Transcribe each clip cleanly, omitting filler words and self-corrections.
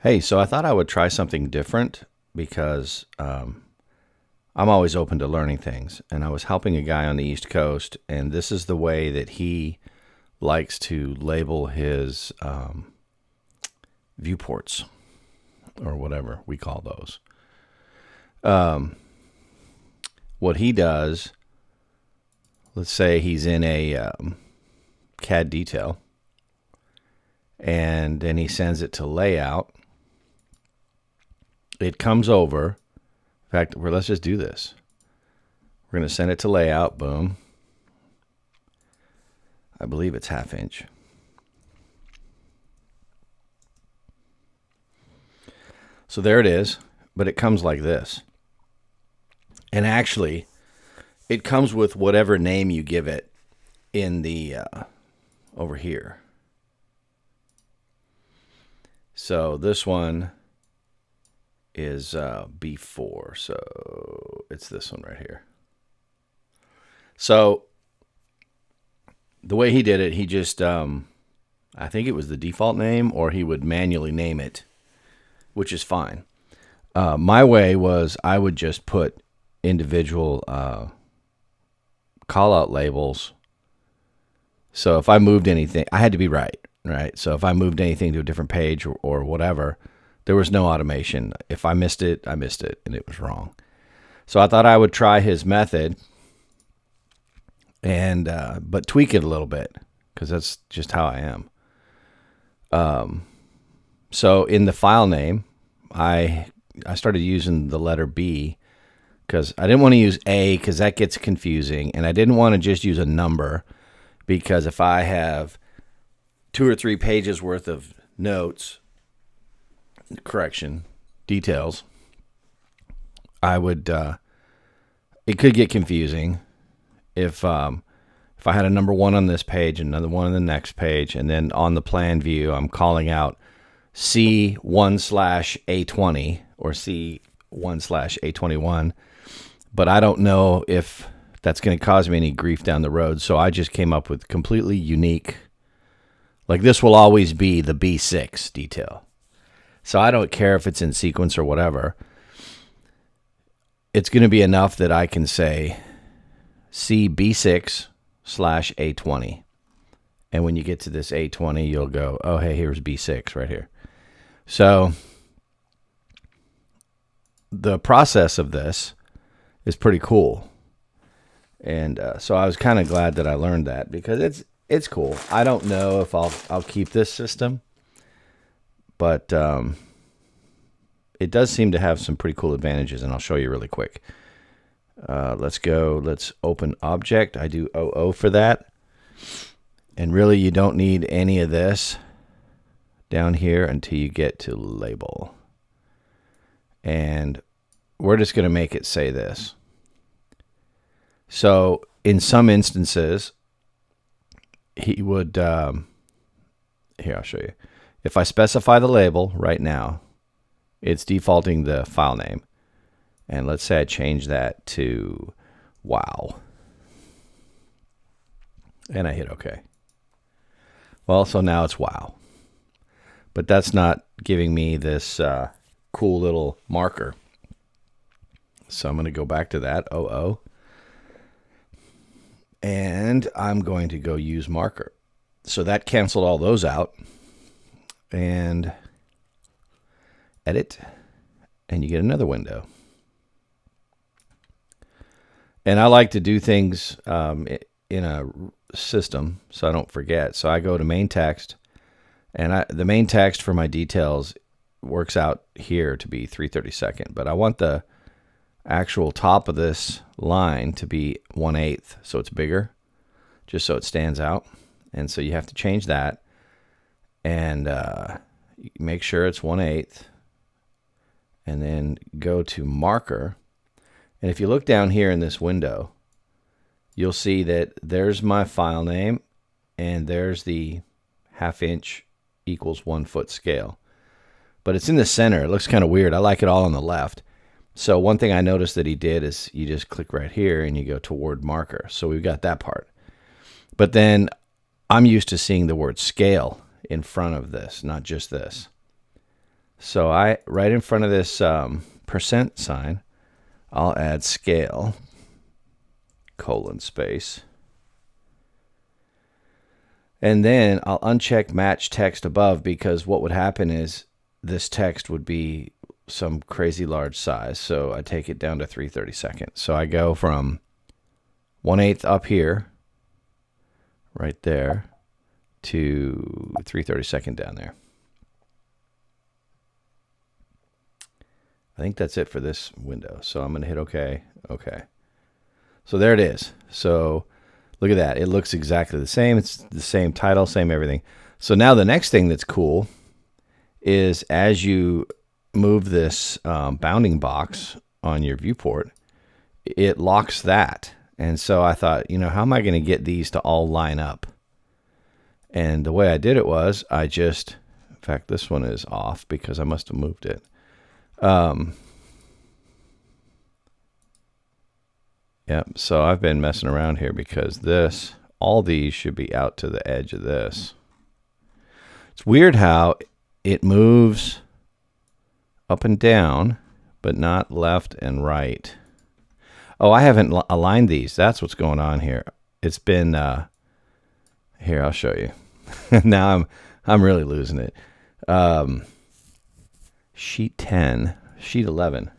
Hey, so I thought I would try something different because I'm always open to learning things. And I was helping a guy on the East Coast, and this is the way that he likes to label his viewports, or whatever we call those. What he does, let's say he's in a CAD detail, and then he sends it to layout. It comes over. In fact, let's just do this. We're going to send it to layout. Boom. I believe it's 1/2 inch. So there it is, but it comes like this. And actually, it comes with whatever name you give it in the over here. So this one is B4, so it's this one right here. So the way he did it, he just, I think it was the default name, or he would manually name it, which is fine. My way was I would just put individual call-out labels. So if I moved anything, I had to be right? So if I moved anything to a different page or whatever, there was no automation. If I missed it, and it was wrong. So I thought I would try his method, and but tweak it a little bit, because that's just how I am. So in the file name, I started using the letter B, because I didn't want to use A, because that gets confusing, and I didn't want to just use a number, because if I have 2 or 3 pages worth of notes, details, I would it could get confusing if I had a number 1 on this page, another one on the next page, and then on the plan view I'm calling out C1/A20 or C1/A21, but I don't know if that's going to cause me any grief down the road. So I just came up with completely unique, like this will always be the B6 detail. So I don't care if it's in sequence or whatever. It's going to be enough that I can say CB6/A20. And when you get to this A20, you'll go, oh, hey, here's B6 right here. So the process of this is pretty cool. And so I was kind of glad that I learned that, because it's cool. I don't know if I'll keep this system, but it does seem to have some pretty cool advantages, and I'll show you really quick. Let's open object. I do OO for that. And really, you don't need any of this down here until you get to label. And we're just going to make it say this. So in some instances, he would, here, I'll show you. If I specify the label right now, it's defaulting the file name. And let's say I change that to wow. And I hit OK. Well, so now it's wow. But that's not giving me this cool little marker. So I'm going to go back to that, OO. And I'm going to go use marker. So that canceled all those out. And edit. And you get another window. And I like to do things in a system so I don't forget. So I go to main text. And the main text for my details works out here to be 3/32. But I want the actual top of this line to be 1/8, so it's bigger, just so it stands out. And so you have to change that, and make sure it's 1/8, and then go to marker. And if you look down here in this window, you'll see that there's my file name, and there's the 1/2 inch equals 1 foot scale. But it's in the center. It looks kind of weird. I like it all on the left. So one thing I noticed that he did is you just click right here and you go toward marker. So we've got that part. But then I'm used to seeing the word scale in front of this, not just this. So right in front of this percent sign, I'll add scale, :space. And then I'll uncheck match text above, because what would happen is this text would be some crazy large size. So I take it down to 3/32. So I go from 1/8 up here, right there, to 3/32 down there. I think that's it for this window. So I'm going to hit OK. OK. So there it is. So look at that. It looks exactly the same. It's the same title, same everything. So now the next thing that's cool is as you move this bounding box on your viewport, it locks that. And so I thought, how am I going to get these to all line up? And the way I did it was in fact, this one is off because I must have moved it. Yep. So I've been messing around here because all these should be out to the edge of this. It's weird how it moves up and down, but not left and right. Oh, I haven't aligned these. That's what's going on here. It's been, here, I'll show you. Now I'm really losing it. Sheet 10, sheet 11.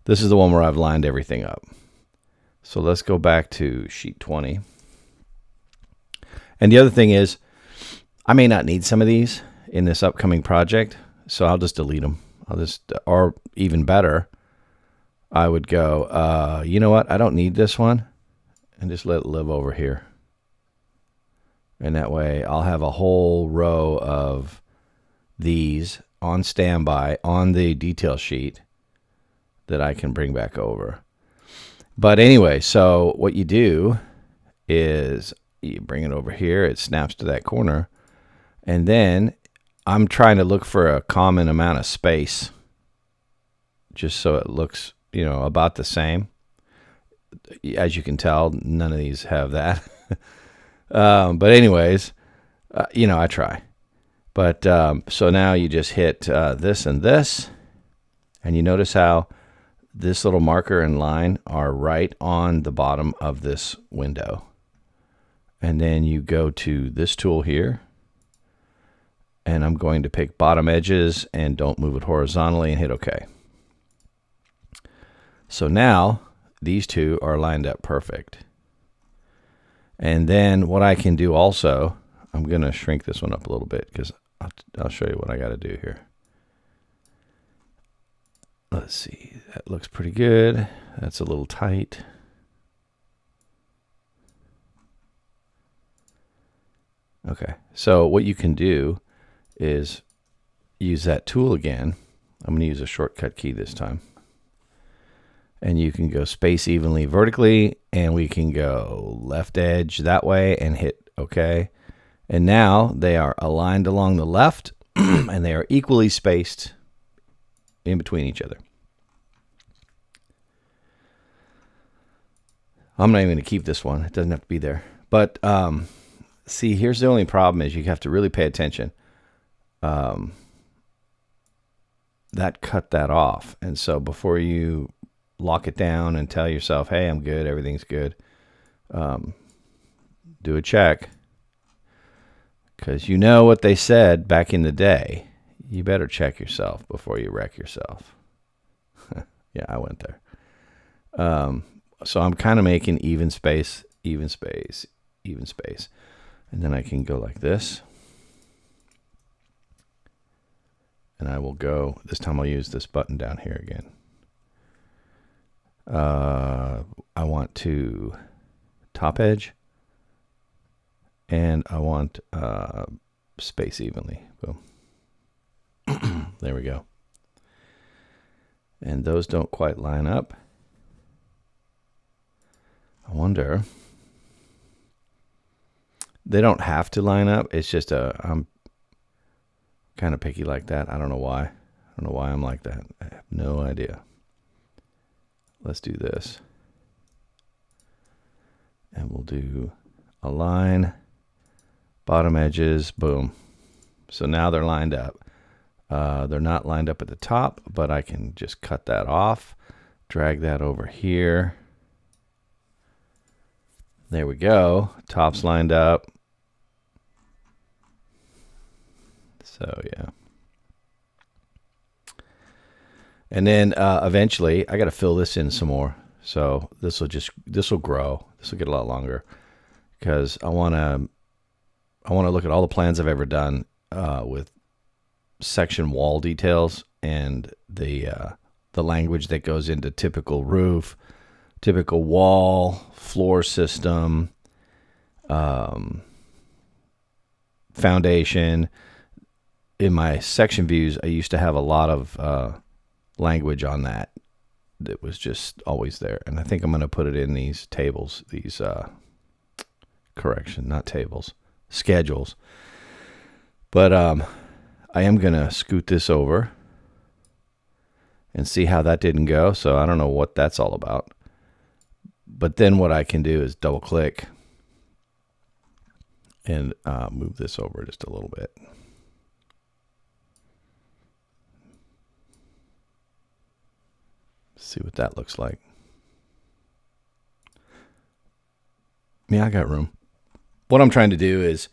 This is the one where I've lined everything up. So let's go back to sheet 20. And the other thing is, I may not need some of these in this upcoming project, so I'll just delete them. Or even better, I would go, you know what? I don't need this one, and just let it live over here. And that way I'll have a whole row of these on standby on the detail sheet that I can bring back over. But anyway, so what you do is you bring it over here. It snaps to that corner. And then I'm trying to look for a common amount of space, just so it looks, about the same. As you can tell, none of these have that. But anyways, I try. But so now you just hit this and this, and you notice how this little marker and line are right on the bottom of this window. And then you go to this tool here, and I'm going to pick bottom edges and don't move it horizontally and hit OK. So now these two are lined up perfect. And then what I can do also, I'm going to shrink this one up a little bit because I'll show you what I got to do here. Let's see, that looks pretty good. That's a little tight. Okay, so what you can do is use that tool again. I'm going to use a shortcut key this time. And you can go space evenly vertically, and we can go left edge that way and hit OK. And now they are aligned along the left, and they are equally spaced in between each other. I'm not even going to keep this one. It doesn't have to be there. But see, here's the only problem is you have to really pay attention. That cut that off. And so before you lock it down and tell yourself, hey, I'm good, everything's good, do a check. Because you know what they said back in the day. You better check yourself before you wreck yourself. Yeah, I went there. So I'm kind of making even space, even space, even space. And then I can go like this. And I will go, this time I'll use this button down here again. I want to top edge. And I want space evenly. Boom. There we go. And those don't quite line up. I wonder. They don't have to line up. It's just I'm kind of picky like that. I don't know why. I don't know why I'm like that. I have no idea. Let's do this. And we'll do align, bottom edges, boom. So now they're lined up. They're not lined up at the top, but I can just cut that off, drag that over here. There we go. Top's lined up. So yeah. And then eventually I got to fill this in some more. So this will grow. This will get a lot longer because I want to look at all the plans I've ever done with section wall details and the language that goes into typical roof, typical wall, floor system, foundation. In my section views, I used to have a lot of language on that was just always there. And I think I'm going to put it in these tables, these not tables, schedules. But I am going to scoot this over and see how that didn't go. So I don't know what that's all about. But then what I can do is double click and move this over just a little bit. See what that looks like. Yeah, I got room. What I'm trying to do is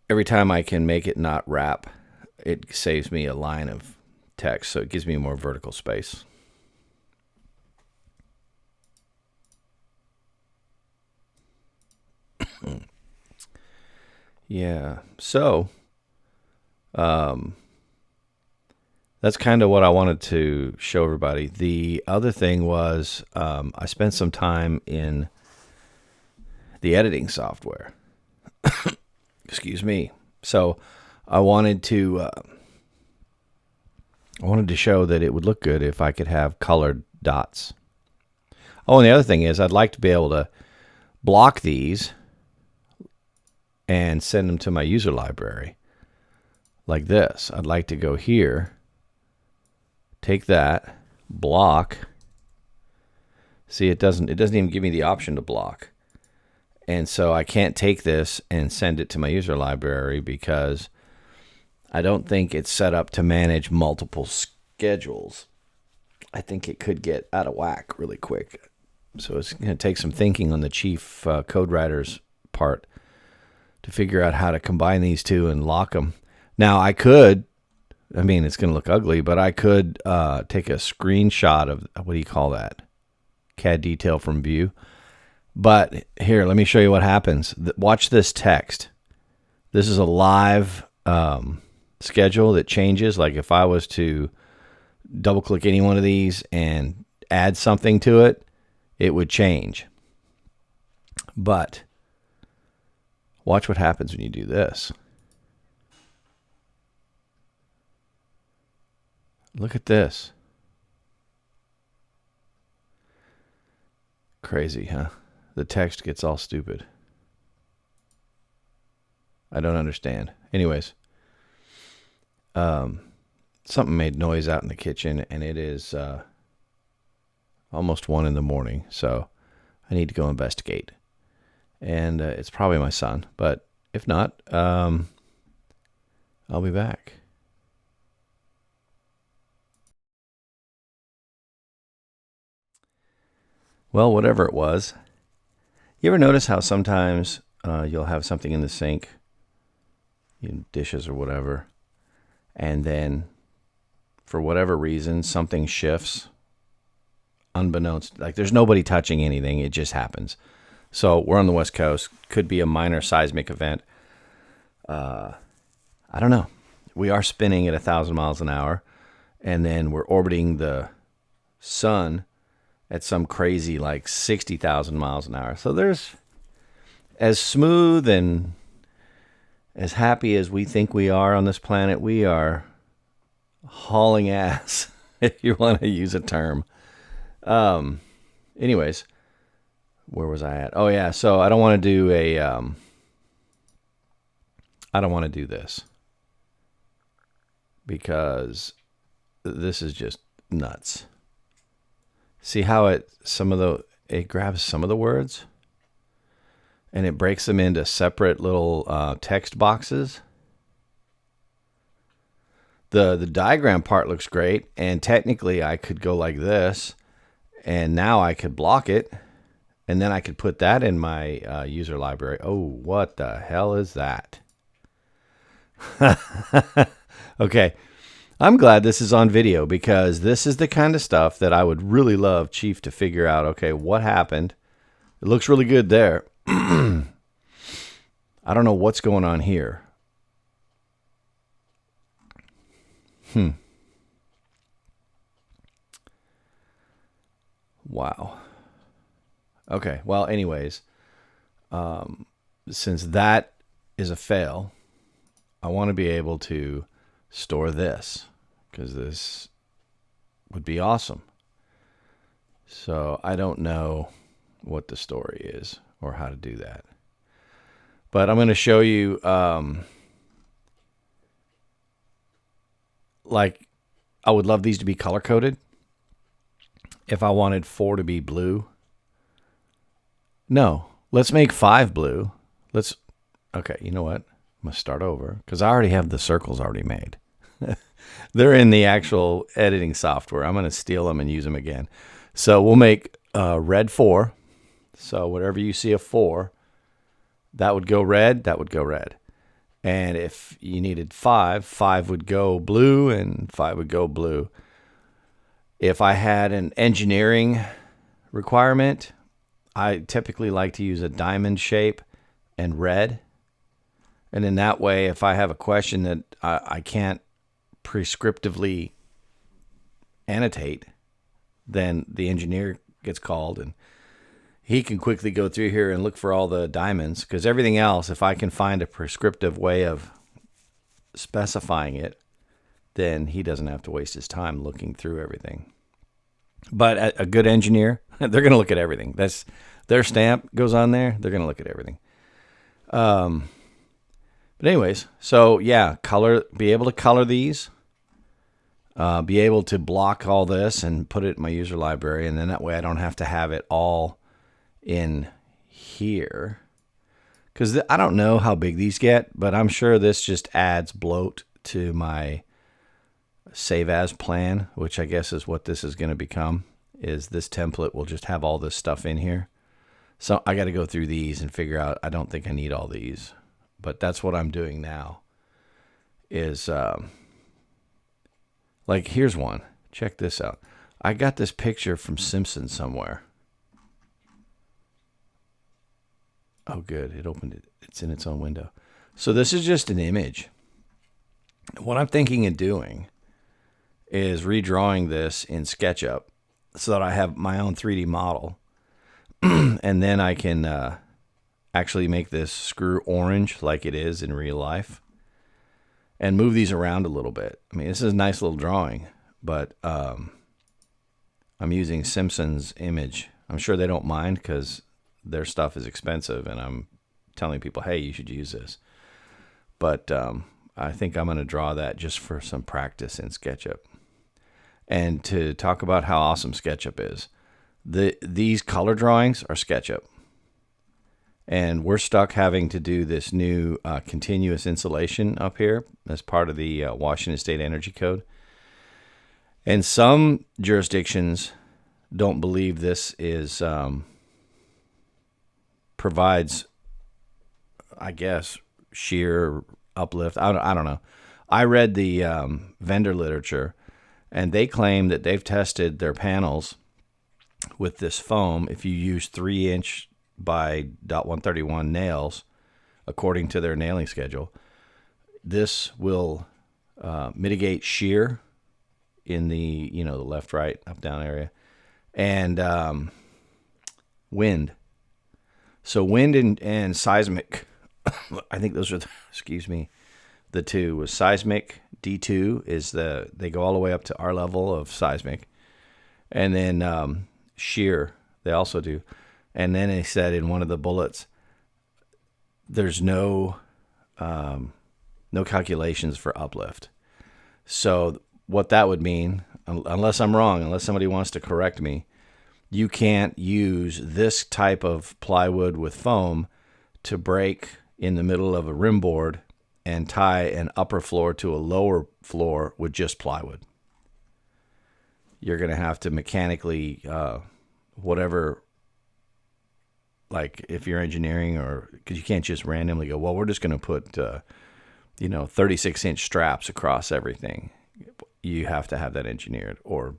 every time I can make it not wrap, it saves me a line of text, so it gives me more vertical space. Yeah, so that's kind of what I wanted to show everybody. The other thing was I spent some time in the editing software. Excuse me. So I wanted to show that it would look good if I could have colored dots. Oh, and the other thing is I'd like to be able to block these and send them to my user library like this. I'd like to go here, take that, block. See, it doesn't even give me the option to block. And so I can't take this and send it to my user library because I don't think it's set up to manage multiple schedules. I think it could get out of whack really quick. So it's going to take some thinking on the chief code writer's part to figure out how to combine these two and lock them. Now I could, it's going to look ugly, but I could take a screenshot of, what do you call that? CAD detail from view. But here, let me show you what happens. Watch this text. This is a live schedule that changes. Like if I was to double click any one of these and add something to it, it would change. But watch what happens when you do this. Look at this. Crazy, huh? The text gets all stupid. I don't understand. Anyways, something made noise out in the kitchen, and it is almost 1 a.m, so I need to go investigate. And it's probably my son, but if not, I'll be back. Well, whatever it was. You ever notice how sometimes you'll have something in the sink, dishes or whatever, and then for whatever reason, something shifts unbeknownst. Like there's nobody touching anything. It just happens. So we're on the West Coast. Could be a minor seismic event. I don't know. We are spinning at 1,000 miles an hour, and then we're orbiting the sun at some crazy like 60,000 miles an hour. So there's as smooth and as happy as we think we are on this planet, we are hauling ass, if you want to use a term. Anyways, where was I at? Oh yeah, so I don't want to do this because this is just nuts. See how it grabs some of the words and it breaks them into separate little text boxes. The diagram part looks great, and technically I could go like this, and now I could block it, and then I could put that in my user library. Oh, what the hell is that? Okay, I'm glad this is on video, because this is the kind of stuff that I would really love Chief to figure out. Okay, what happened? It looks really good there. I don't know what's going on here. Wow. Okay, well, anyways, since that is a fail, I want to be able to store this, because this would be awesome. So I don't know what the story is or how to do that. But I'm going to show you, like, I would love these to be color-coded. If I wanted 4 to be blue. No, let's make 5 blue. Okay, you know what? I'm going to start over, because I already have the circles already made. They're in the actual editing software. I'm going to steal them and use them again. So we'll make red 4. So whatever you see a 4, that would go red, that would go red. And if you needed 5, 5 would go blue, and 5 would go blue. If I had an engineering requirement, I typically like to use a diamond shape and red. And in that way, if I have a question that I can't prescriptively annotate, then the engineer gets called, and he can quickly go through here and look for all the diamonds, because everything else, if I can find a prescriptive way of specifying it, then he doesn't have to waste his time looking through everything. But a good engineer, they're going to look at everything. That's their stamp goes on there. They're going to look at everything. But anyways, so yeah, be able to color these, be able to block all this and put it in my user library. And then that way I don't have to have it all in here, because I don't know how big these get, but I'm sure this just adds bloat to my save as plan, which I guess is what this is going to become, is this template will just have all this stuff in here. So I got to go through these and figure out, I don't think I need all these, but that's what I'm doing now is, like, here's one. Check this out. I got this picture from Simpsons somewhere. Oh, good. It opened it. It's in its own window. So this is just an image. What I'm thinking of doing is redrawing this in SketchUp so that I have my own 3D model. And then I can actually make this screw orange like it is in real life and move these around a little bit. I mean, this is a nice little drawing, but I'm using Simpsons image. I'm sure they don't mind, because their stuff is expensive, and I'm telling people, hey, you should use this. But I think I'm going to draw that just for some practice in SketchUp. And to talk about how awesome SketchUp is, these color drawings are SketchUp. And we're stuck having to do this new continuous insulation up here as part of the Washington State Energy Code. And some jurisdictions don't believe this is provides, I guess, shear uplift. I don't know. I read the vendor literature, and they claim that they've tested their panels with this foam. If you use 3-inch by .131 nails, according to their nailing schedule, this will mitigate shear in the the left, right, up, down area, and wind. So wind and seismic, I think those are the two. Was seismic D2 is they go all the way up to our level of seismic, and then shear they also do. And then they said in one of the bullets, there's no calculations for uplift. So what that would mean, unless I'm wrong, unless somebody wants to correct me, you can't use this type of plywood with foam to break in the middle of a rim board and tie an upper floor to a lower floor with just plywood. You're going to have to mechanically, whatever, like if you're engineering, or because you can't just randomly go, well, we're just going to put, 36-inch straps across everything. You have to have that engineered, or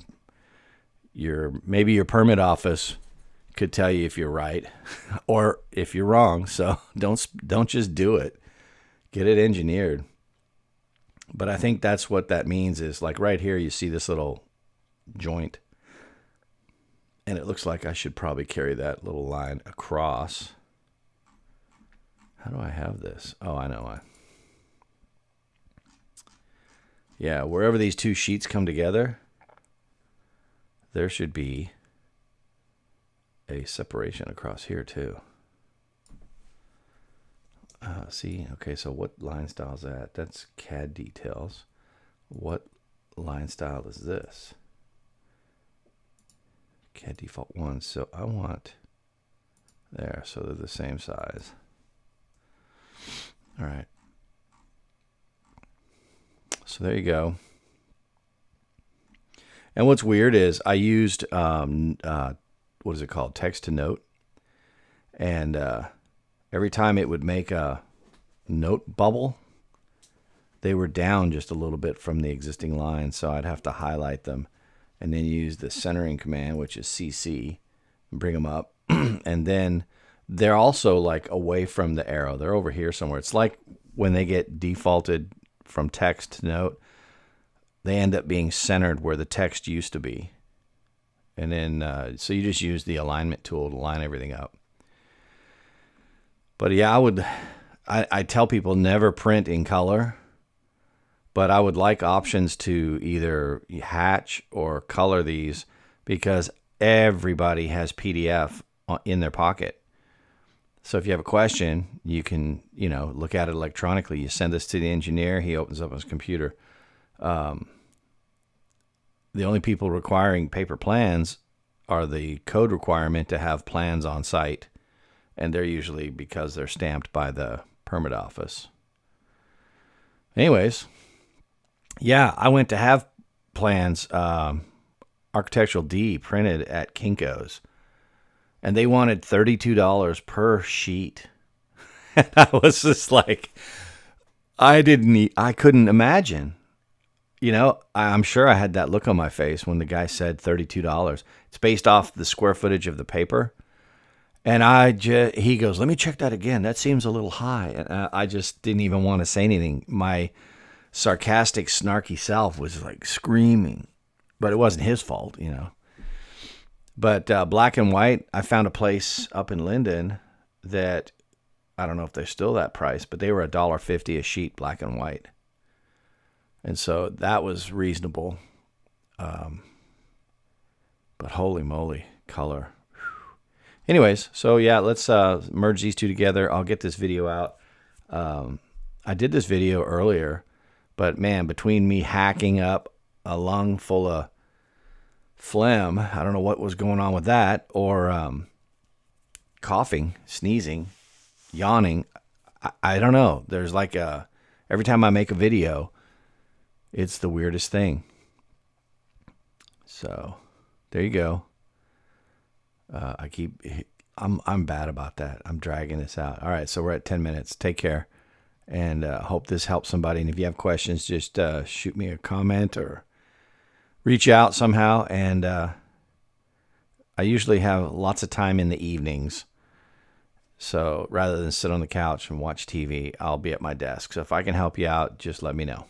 maybe your permit office could tell you if you're right or if you're wrong. So don't just do it. Get it engineered. But I think that's what that means is, like right here, you see this little joint, and it looks like I should probably carry that little line across. How do I have this? Oh, I know. Yeah, wherever these two sheets come together, there should be a separation across here too. See, okay, so what line style is that? That's CAD details. What line style is this? CAD default 1. So I want there, so they're the same size. All right. So there you go. And what's weird is I used, what is it called? Text to note. And every time it would make a note bubble, they were down just a little bit from the existing line. So I'd have to highlight them and then use the centering command, which is CC, and bring them up. And then they're also like away from the arrow. They're over here somewhere. It's like when they get defaulted from text to note, they end up being centered where the text used to be. And then, so you just use the alignment tool to line everything up. But yeah, I tell people never print in color, but I would like options to either hatch or color these, because everybody has PDF in their pocket. So if you have a question, you can, look at it electronically. You send this to the engineer. He opens up his computer. The only people requiring paper plans are the code requirement to have plans on site. And they're usually because they're stamped by the permit office. Anyways, yeah, I went to have plans, Architectural D, printed at Kinko's. And they wanted $32 per sheet. And I was just like, I couldn't imagine. I'm sure I had that look on my face when the guy said $32. It's based off the square footage of the paper. And he goes, let me check that again. That seems a little high. And I just didn't even want to say anything. My sarcastic, snarky self was like screaming. But it wasn't his fault, But black and white, I found a place up in Linden that, I don't know if they're still that price, but they were $1.50 a sheet, black and white. And so that was reasonable. But holy moly, color. Anyways, so yeah, let's merge these two together. I'll get this video out. I did this video earlier, but man, between me hacking up a lung full of phlegm, I don't know what was going on with that, or coughing, sneezing, yawning. I don't know. There's like every time I make a video, it's the weirdest thing. So there you go. I'm bad about that. I'm dragging this out. All right, so we're at 10 minutes. Take care, and hope this helps somebody. And if you have questions, just shoot me a comment or reach out somehow. And I usually have lots of time in the evenings. So rather than sit on the couch and watch TV, I'll be at my desk. So if I can help you out, just let me know.